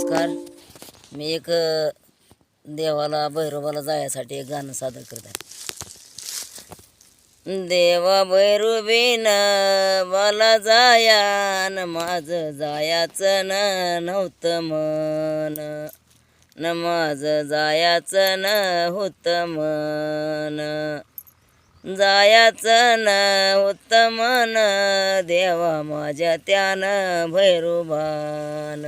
नमस्कार. मी एक देवाला भैरोबाला जायसाठी एक गाणं सादर करत आहे. देवा भैरुबीन मला जायान माझं जायाचं नव्हतं मन, न माझं जायाचं होतं मन, जायाचं होतं मन देवा माझ्या त्यानं भैरुबान,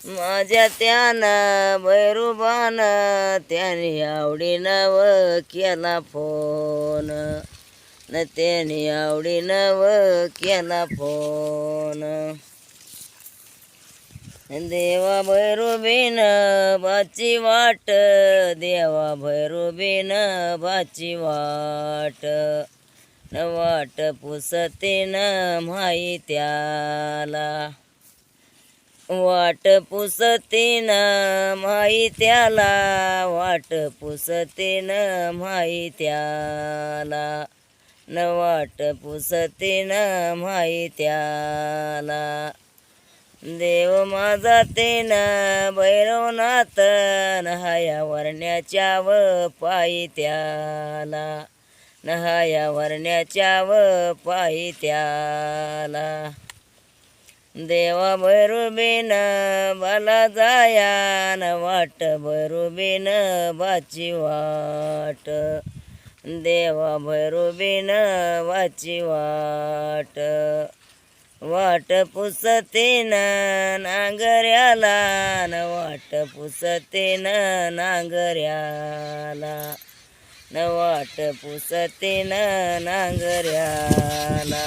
माझ्या त्यानं भैरुबान त्याने आवडीनं व केला फोन, न त्याने आवडीनं व केला फोन. देवा भैरुबीन बाची वाट, देवा भैरुबीन बाची वाट, न वाट पुसतीन माई त्याला, वाट पुसतीन माई त्याला, वाट पुसतीन माई त्याला, न वाट पुसतीन माई त्याला. देव माझा तेन भैरवनाथ नहाया वरण्याच्या व पायी त्याला, नहाया वरण्याच्या व पायी त्याला. देवा भैरुबीन मला जायान वाट, भैरुबीन बाची वाट, देवा भैरुबीन बाची वाट, वाट पुसतीन नांगऱ्याला, न वाट पुसतीन नांगऱ्याला, न वाट पुसतीन नांगऱ्याला.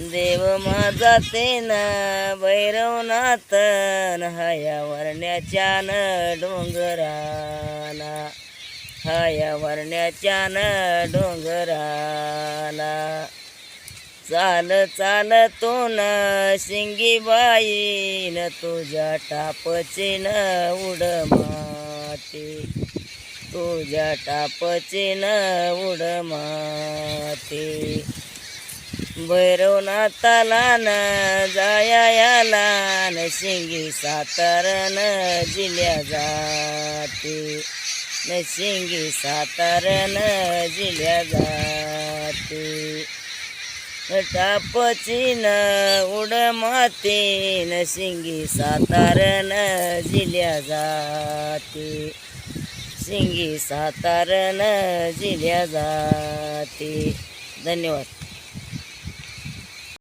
देव माझा तेन भैरवनाथ हाया वरण्याच्या डोंगराला, हाया वरण्याच्या डोंगराला. चाल चाल तो शिंगी बाई न तुझ्या टापची उड माती, तुझ्या टापची उड माती. भैरवनाथाला जायाला न शिंगी सातारन जिल्या जाती, न शिंगी सातारन जिल्या जाती. टापची उड माती न शिंगी सातारन जिल्या जाती, शिंगी सातारन जिल्या जाती. धन्यवाद.